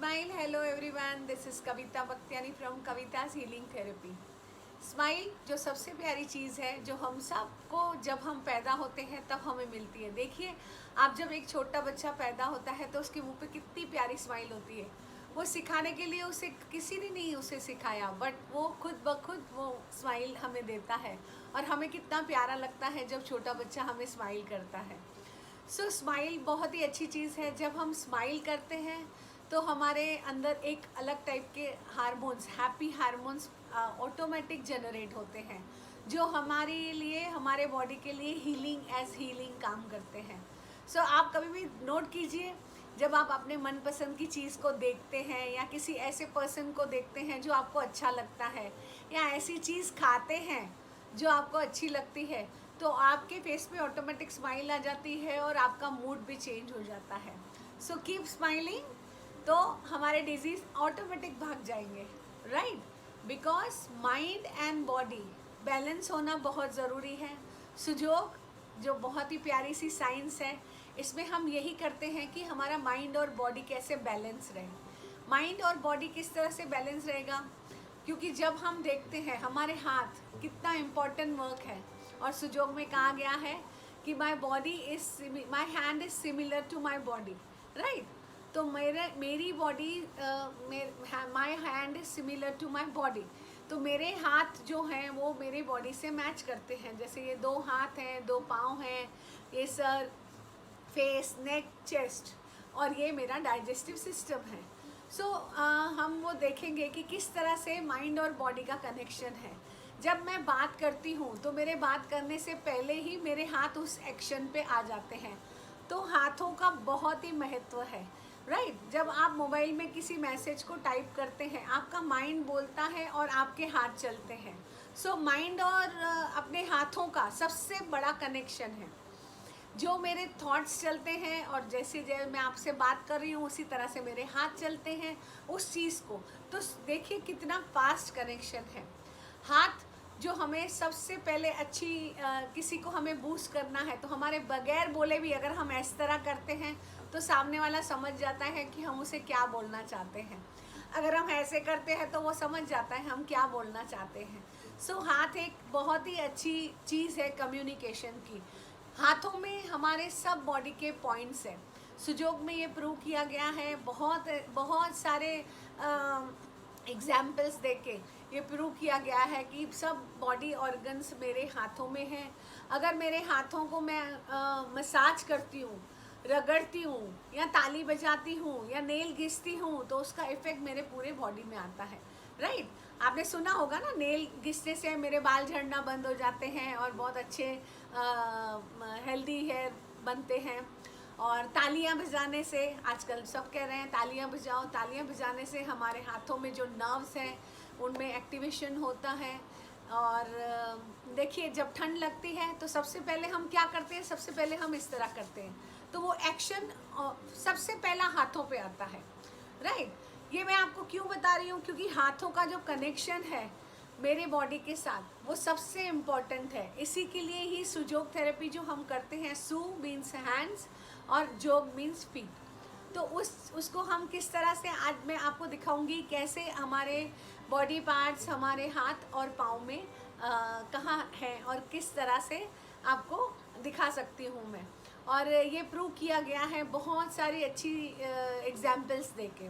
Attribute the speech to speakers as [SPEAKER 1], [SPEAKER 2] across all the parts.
[SPEAKER 1] Smile. Hello everyone. This is Kavita Bhaktiani from Kavita's Healing Therapy. Smile जो सबसे प्यारी चीज़ है, जो हम सबको जब हम पैदा होते हैं तब हमें मिलती है। देखिए, आप जब एक छोटा बच्चा पैदा होता है तो उसके मुंह पे कितनी प्यारी स्माइल होती है। वो सिखाने के लिए उसे किसी ने नहीं उसे सिखाया, बट वो खुद ब खुद वो स्माइल हमें देता है और हमें कितना प्यारा लगता है जब छोटा बच्चा हमें स्माइल करता है। सो स्माइल बहुत ही अच्छी चीज़ है। जब हम स्माइल करते हैं तो हमारे अंदर एक अलग टाइप के hormones, happy hormones automatic generate होते हैं, जो हमारे लिए, हमारे बॉडी के लिए हीलिंग काम करते हैं। सो आप कभी भी नोट कीजिए, जब आप अपने मनपसंद की चीज़ को देखते हैं या किसी ऐसे पर्सन को देखते हैं जो आपको अच्छा लगता है, या ऐसी चीज़ खाते हैं जो आपको अच्छी लगती है, तो आपके फेस पे ऑटोमेटिक स्माइल आ जाती है और आपका मूड भी चेंज हो जाता है। सो कीप स्माइलिंग, तो हमारे डिजीज़ ऑटोमेटिक भाग जाएंगे, right? Because mind and body balance होना बहुत ज़रूरी है। सुजोग जो बहुत ही प्यारी सी साइंस है, इसमें हम यही करते हैं कि हमारा माइंड और बॉडी कैसे बैलेंस रहे। माइंड और बॉडी किस तरह से बैलेंस रहेगा, क्योंकि जब हम देखते हैं हमारे हाथ कितना इम्पोर्टेंट वर्क है, और सुजोग में कहा गया है कि my hand is similar to my body, right? तो मेरी body, my hand is similar to my body, तो मेरे हाथ जो हैं वो मेरे बॉडी से मैच करते हैं। जैसे ये 2 हाथ हैं, 2 पाँव हैं, ये सर, फेस, नेक, चेस्ट, और ये मेरा डाइजेस्टिव सिस्टम है। सो हम वो देखेंगे कि किस तरह से माइंड और बॉडी का कनेक्शन है। जब मैं बात करती हूँ तो मेरे बात करने से पहले ही मेरे हाथ उस एक्शन पे आ जाते हैं, तो हाथों का बहुत ही महत्व है, राइट? जब आप मोबाइल में किसी मैसेज को टाइप करते हैं, आपका माइंड बोलता है और आपके हाथ चलते हैं। सो माइंड और अपने हाथों का सबसे बड़ा कनेक्शन है। जो मेरे थॉट्स चलते हैं और जैसे मैं आपसे बात कर रही हूँ उसी तरह से मेरे हाथ चलते हैं उस चीज़ को, तो देखिए कितना फास्ट कनेक्शन है। हाथ जो हमें सबसे पहले किसी को हमें बूस्ट करना है, तो हमारे बगैर बोले भी अगर हम इस तरह करते हैं तो सामने वाला समझ जाता है कि हम उसे क्या बोलना चाहते हैं। अगर हम ऐसे करते हैं तो वो समझ जाता है हम क्या बोलना चाहते हैं। सो हाथ एक बहुत ही अच्छी चीज़ है कम्युनिकेशन की। हाथों में हमारे सब बॉडी के पॉइंट्स हैं। सुजोग में ये प्रूव किया गया है, बहुत बहुत सारे एग्जाम्पल्स देके ये प्रूव किया गया है कि सब बॉडी ऑर्गन्स मेरे हाथों में हैं। अगर मेरे हाथों को मैं मसाज करती हूँ, रगड़ती हूँ, या ताली बजाती हूँ, या नेल घिसती हूँ, तो उसका इफ़ेक्ट मेरे पूरे बॉडी में आता है, राइट? आपने सुना होगा ना, नेल घिसने से मेरे बाल झड़ना बंद हो जाते हैं और बहुत अच्छे हेल्दी हेयर बनते हैं। और तालियां बजाने से, आजकल सब कह रहे हैं तालियां बजाओ, तालियां बजाने से हमारे हाथों में जो नर्व्स हैं उनमें एक्टिवेशन होता है। और देखिए, जब ठंड लगती है तो सबसे पहले हम क्या करते हैं, सबसे पहले हम इस तरह करते हैं, तो वो एक्शन सबसे पहला हाथों पे आता है, राइट? ये मैं आपको क्यों बता रही हूँ, क्योंकि हाथों का जो कनेक्शन है मेरे बॉडी के साथ वो सबसे इम्पॉर्टेंट है। इसी के लिए ही सुजोग थेरेपी जो हम करते हैं, सु मीन्स हैंड्स और जोग मीन्स फीट, तो उसको हम किस तरह से आज मैं आपको दिखाऊंगी, कैसे हमारे बॉडी पार्ट्स, हमारे हाथ और पाँव में कहाँ हैं और किस तरह से आपको दिखा सकती हूँ मैं। और ये प्रूव किया गया है बहुत सारी अच्छी एग्जाम्पल्स देके।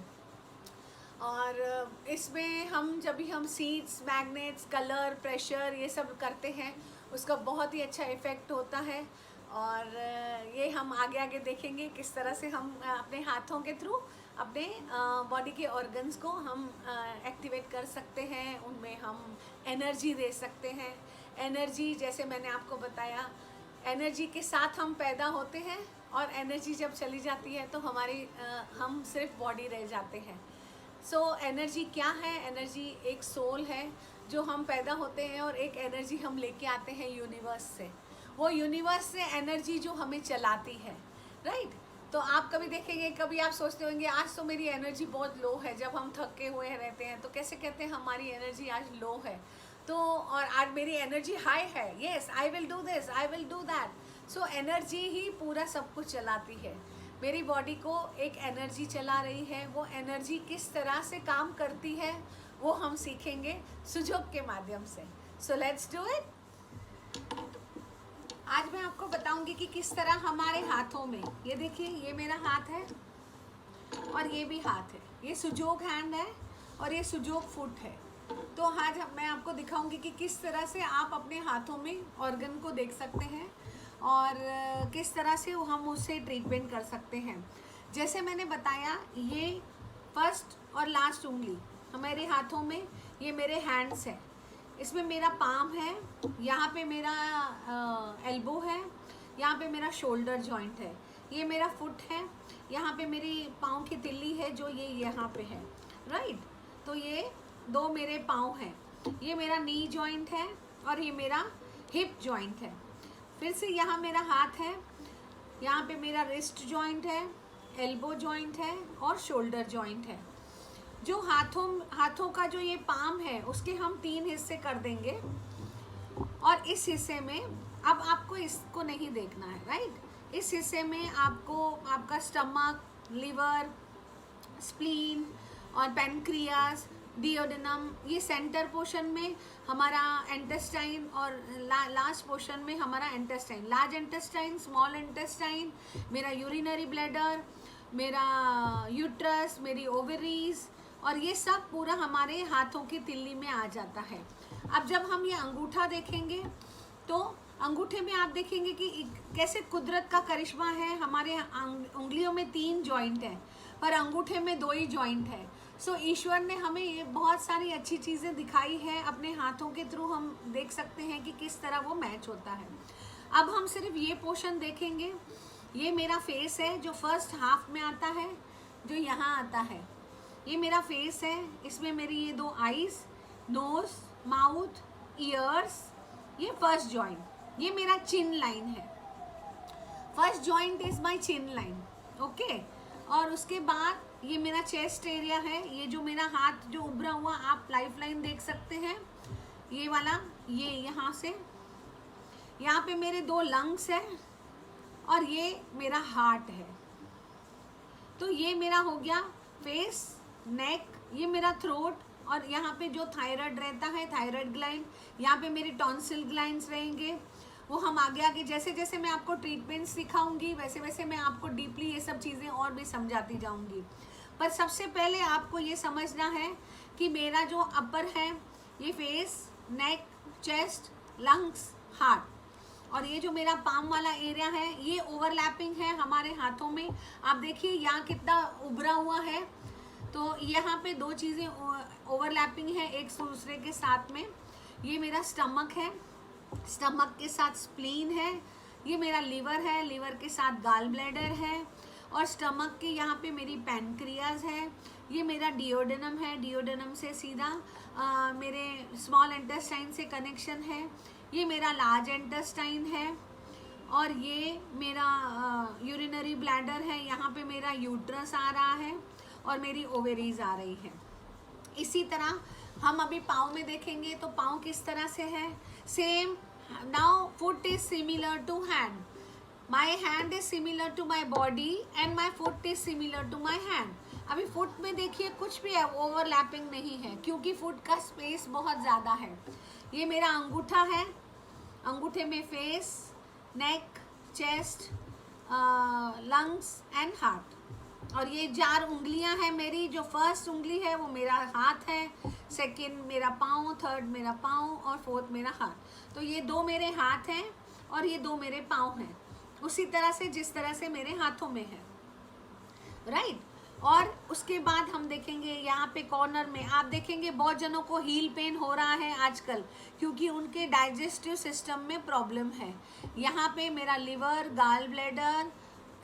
[SPEAKER 1] और इसमें जब भी हम सीड्स, मैग्नेट्स, कलर, प्रेशर, ये सब करते हैं, उसका बहुत ही अच्छा इफ़ेक्ट होता है। और ये हम आगे आगे देखेंगे किस तरह से हम अपने हाथों के थ्रू अपने बॉडी के ऑर्गन्स को हम एक्टिवेट कर सकते हैं, उनमें हम एनर्जी दे सकते हैं। एनर्जी, जैसे मैंने आपको बताया, एनर्जी के साथ हम पैदा होते हैं और एनर्जी जब चली जाती है तो हम सिर्फ बॉडी रह जाते हैं। सो एनर्जी क्या है? एनर्जी एक सोल है, जो हम पैदा होते हैं और एक एनर्जी हम लेके आते हैं यूनिवर्स से। वो यूनिवर्स से एनर्जी जो हमें चलाती है, राइट? तो आप कभी देखेंगे, कभी आप सोचते होंगे आज तो मेरी एनर्जी बहुत लो है, जब हम थके हुए रहते हैं तो कैसे कहते हैं हमारी एनर्जी आज लो है, तो और आज मेरी एनर्जी हाई है, yes I will do this, I will do that. So energy ही पूरा सब कुछ चलाती है। मेरी बॉडी को एक एनर्जी चला रही है। वो एनर्जी किस तरह से काम करती है वो हम सीखेंगे सुजोग के माध्यम से। So let's do it. आज मैं आपको बताऊंगी कि किस तरह हमारे हाथों में, ये देखिए ये मेरा हाथ है और ये भी हाथ है, ये सुजोग हैंड है और ये सुजोग फुट है। तो आज मैं आपको दिखाऊंगी कि किस तरह से आप अपने हाथों में ऑर्गन को देख सकते हैं और किस तरह से हम उससे ट्रीटमेंट कर सकते हैं। जैसे मैंने बताया, ये फर्स्ट और लास्ट उंगली हमारे हाथों में, ये मेरे हैंड्स है। इसमें मेरा पाम है, यहाँ पे मेरा एल्बो है, यहाँ पे मेरा शोल्डर जॉइंट है, ये मेरा फुट है, यहाँ पे मेरी पाँव की तिल्ली है जो ये यहाँ पे है, राइट। तो ये दो मेरे पाँव हैं, ये मेरा नी जॉइंट है और ये मेरा हिप जॉइंट है। फिर से यहाँ मेरा हाथ है, यहाँ पे मेरा रिस्ट जॉइंट है, एल्बो जॉइंट है और शोल्डर जॉइंट है। जो हाथों का जो ये पाम है उसके हम 3 हिस्से कर देंगे और इस हिस्से में अब आपको इसको नहीं देखना है, राइट। इस हिस्से में आपको आपका स्टमक, लिवर, स्प्लीन और पैनक्रियास, डिओडेनम, ये सेंटर पोर्शन में हमारा इंटेस्टाइन और लास्ट पोर्शन में हमारा intestine, large intestine, small intestine, मेरा यूरिनरी ब्लैडर, मेरा यूट्रस, मेरी ओवरीज और ये सब पूरा हमारे हाथों की तिल्ली में आ जाता है। अब जब हम ये अंगूठा देखेंगे तो अंगूठे में आप देखेंगे कि कैसे कुदरत का करिश्मा है। हमारे उंगलियों में 3 जॉइंट है पर अंगूठे में 2 ही जॉइंट है। सो ईश्वर ने हमें ये बहुत सारी अच्छी चीज़ें दिखाई है, अपने हाथों के थ्रू हम देख सकते हैं कि किस तरह वो मैच होता है। अब हम सिर्फ ये पोर्शन देखेंगे। ये मेरा फेस है जो फर्स्ट हाफ में आता है, जो यहाँ आता है, ये मेरा फेस है। इसमें मेरी ये 2 आईज, नोज, माउथ, ईयर्स, ये फर्स्ट जॉइंट, ये मेरा चिन लाइन है। First joint is my chin line, okay. और उसके बाद ये मेरा चेस्ट एरिया है, ये जो मेरा हाथ जो उभरा हुआ आप लाइफ लाइन देख सकते हैं, ये वाला, ये यहाँ से यहाँ पे मेरे 2 लंग्स है और ये मेरा हार्ट है। तो ये मेरा हो गया फेस, नेक, ये मेरा थ्रोट और यहाँ पे जो थायराइड रहता है, थायराइड ग्लैंड, यहाँ पे मेरे टॉन्सिल ग्लैंड्स रहेंगे। वो हम आगे जैसे जैसे मैं आपको ट्रीटमेंट सिखाऊंगी वैसे वैसे मैं आपको डीपली ये सब चीज़ें और भी समझाती जाऊंगी। पर सबसे पहले आपको ये समझना है कि मेरा जो अपर है ये फेस, नेक, चेस्ट, लंग्स, हार्ट और ये जो मेरा पाम वाला एरिया है ये ओवरलैपिंग है हमारे हाथों में। आप देखिए यहाँ कितना उभरा हुआ है। तो यहाँ पे 2 चीज़ें ओवरलैपिंग है एक दूसरे के साथ में। ये मेरा स्टमक है, स्टमक के साथ स्प्लीन है, ये मेरा लिवर है, लिवर के साथ गाल ब्लैडर है और स्टमक के यहाँ पे मेरी पैनक्रियाज है। ये मेरा डिओडेनम है, डिओडेनम से सीधा मेरे स्मॉल इंटेस्टाइन से कनेक्शन है। ये मेरा लार्ज इंटेस्टाइन है और ये मेरा यूरिनरी ब्लैडर है, यहाँ पे मेरा यूट्रस आ रहा है और मेरी ओवेरीज आ रही है। इसी तरह हम अभी पाँव में देखेंगे तो पाँव किस तरह से है, same. Now foot is similar to hand, my hand is similar to my body and my foot is similar to my hand. अभी फुट में देखिए कुछ भी है ओवरलैपिंग नहीं है क्योंकि फुट का स्पेस बहुत ज़्यादा है। ये मेरा अंगूठा है, अंगूठे में face, neck, chest, lungs and heart और ये 4 उंगलियां हैं मेरी। जो फर्स्ट उंगली है वो मेरा हाथ है, सेकंड मेरा पाँव, थर्ड मेरा पाँव और फोर्थ मेरा हाथ। तो ये 2 मेरे हाथ हैं और ये 2 मेरे पाँव हैं, उसी तरह से जिस तरह से मेरे हाथों में है, राइट। और उसके बाद हम देखेंगे यहाँ पे कॉर्नर में आप देखेंगे बहुत जनों को हील पेन हो रहा है आजकल क्योंकि उनके डाइजेस्टिव सिस्टम में प्रॉब्लम है। यहाँ पे मेरा liver, gall bladder,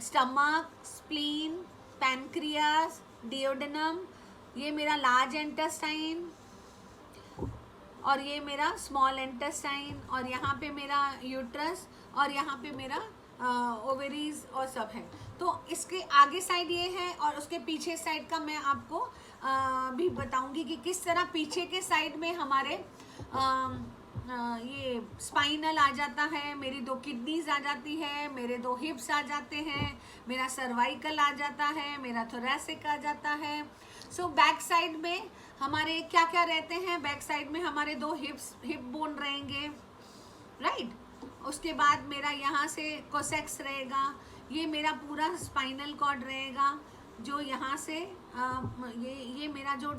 [SPEAKER 1] stomach, spleen, pancreas, duodenum, ये मेरा लार्ज इंटेस्टाइन और ये मेरा स्मॉल इंटेस्टाइन और यहाँ पे मेरा यूट्रस और यहाँ पे मेरा ओवरीज और सब है। तो इसके आगे साइड ये है और उसके पीछे साइड का मैं आपको भी बताऊंगी कि किस तरह पीछे के साइड में हमारे ये स्पाइनल आ जाता है, मेरी 2 किडनीज आ जाती है, मेरे 2 हिप्स आ जाते हैं, मेरा सर्वाइकल आ जाता है, मेरा थोरैसिक आ जाता है। सो बैक साइड में हमारे क्या क्या रहते हैं, बैक साइड में हमारे 2 हिप बोन रहेंगे, राइट। उसके बाद मेरा यहाँ से कोसेक्स रहेगा, ये मेरा पूरा स्पाइनल कॉर्ड रहेगा, जो यहाँ से ये मेरा जो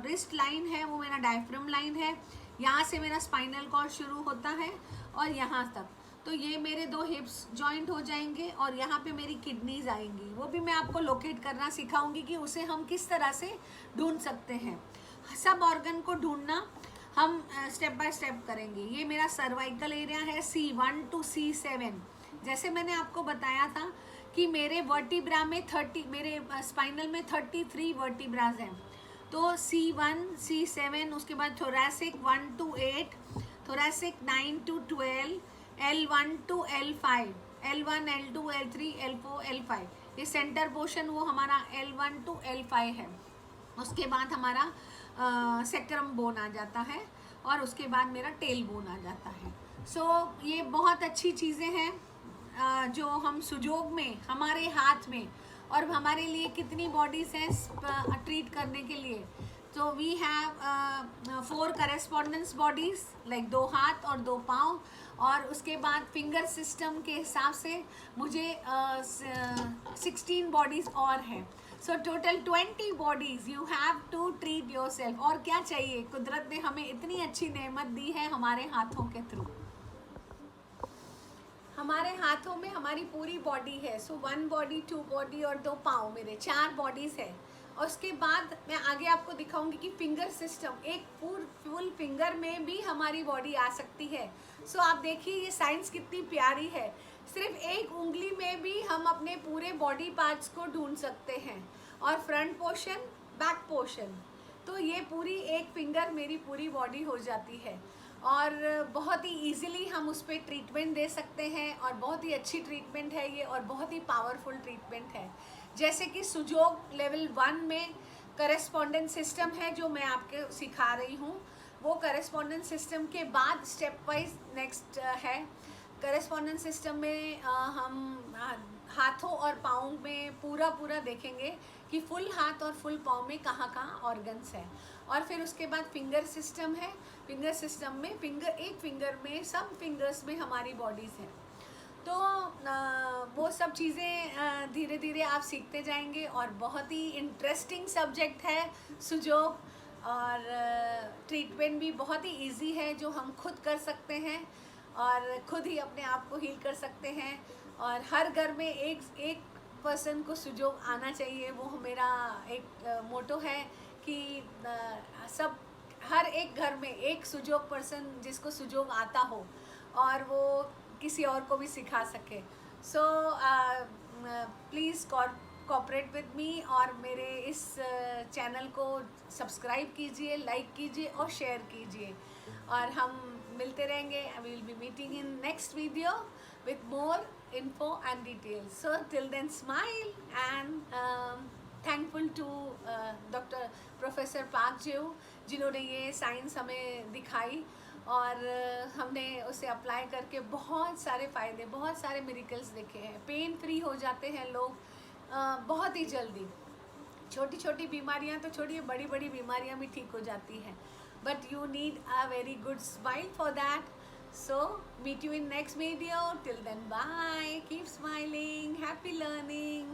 [SPEAKER 1] रिस्ट लाइन है वो मेरा डायफ्राम लाइन है, यहाँ से मेरा स्पाइनल कॉर्ड शुरू होता है और यहाँ तक। तो ये मेरे 2 हिप्स जॉइंट हो जाएंगे और यहाँ पे मेरी किडनीज आएंगी, वो भी मैं आपको लोकेट करना सिखाऊंगी कि उसे हम किस तरह से ढूंढ सकते हैं। सब ऑर्गन को ढूंढना हम स्टेप बाय स्टेप करेंगे। ये मेरा सर्वाइकल एरिया है C1 to C7। जैसे मैंने आपको बताया था कि मेरे वर्टिब्रा में 30, मेरे स्पाइनल में 33 वर्टिब्राज हैं। तो C1 C7, उसके बाद thoracic 1 to 8, thoracic 9 to 12, L1 to L5, L1 L2 L3 L4 L5, ये सेंटर पोर्शन वो हमारा L1 to L5 है। उसके बाद हमारा सेक्रम बोन आ जाता है और उसके बाद मेरा टेल बोन आ जाता है। सो ये बहुत अच्छी चीज़ें हैं जो हम सुजोग में, हमारे हाथ में, और हमारे लिए कितनी बॉडीज हैं ट्रीट करने के लिए। तो we have 4 correspondence bodies, like 2 हाथ और 2 पाँव, और उसके बाद फिंगर सिस्टम के हिसाब से मुझे 16 बॉडीज और हैं। So total 20 bodies you have to treat yourself. और क्या चाहिए, कुदरत ने हमें इतनी अच्छी नेमत दी है हमारे हाथों के थ्रू। हमारे हाथों में हमारी पूरी बॉडी है। सो 1 बॉडी, 2 बॉडी और 2 पाँव, मेरे 4 बॉडीज है। और उसके बाद मैं आगे आपको दिखाऊंगी कि फिंगर सिस्टम, एक फुल फिंगर में भी हमारी बॉडी आ सकती है। सो आप देखिए ये साइंस कितनी प्यारी है। सिर्फ एक उंगली में भी हम अपने पूरे बॉडी पार्ट्स को ढूंढ सकते हैं, और फ्रंट पोर्शन, बैक पोर्शन। तो ये पूरी एक फिंगर मेरी पूरी बॉडी हो जाती है, और बहुत ही इजीली हम उस पर ट्रीटमेंट दे सकते हैं, और बहुत ही अच्छी ट्रीटमेंट है ये, और बहुत ही पावरफुल ट्रीटमेंट है। जैसे कि सुजोग लेवल 1 में करेस्पॉन्डेंस सिस्टम है जो मैं आपको सिखा रही हूँ। वो करेस्पॉन्डेंस सिस्टम के बाद स्टेप वाइज नेक्स्ट है। करेस्पॉन्डेंस सिस्टम में हम हाथों और पाँव में पूरा देखेंगे कि फुल हाथ और फुल पाँव में कहाँ ऑर्गन्स है। और फिर उसके बाद फिंगर सिस्टम है। फिंगर सिस्टम में एक फिंगर में, सब फिंगर्स में हमारी बॉडीज़ हैं। तो वो सब चीज़ें धीरे धीरे आप सीखते जाएंगे, और बहुत ही इंटरेस्टिंग सब्जेक्ट है सुजोग, और ट्रीटमेंट भी बहुत ही इजी है जो हम खुद कर सकते हैं, और खुद ही अपने आप को हील कर सकते हैं। और हर घर में एक पर्सन को सुजोग आना चाहिए, वो मेरा एक मोटो है कि हर एक घर में एक सुजोग पर्सन जिसको सुजोग आता हो, और वो किसी और को भी सिखा सके। So please cooperate with me, और मेरे इस चैनल को सब्सक्राइब कीजिए, लाइक कीजिए और शेयर कीजिए, और हम मिलते रहेंगे। I will be meeting in next video with more info and details. So till then, smile, and thankful to Dr. Professor Park Jiu, जिन्होंने ये साइंस हमें दिखाई, और हमने उसे अप्लाई करके बहुत सारे फ़ायदे, बहुत सारे मिरेकल्स देखे हैं। पेन फ्री हो जाते हैं लोग बहुत ही जल्दी। छोटी छोटी बीमारियां तो छोड़िए, बड़ी बड़ी बीमारियां भी ठीक हो जाती हैं, but you need a very good smile for that. So meet you in next video. Till then, bye. Keep smiling. Happy learning.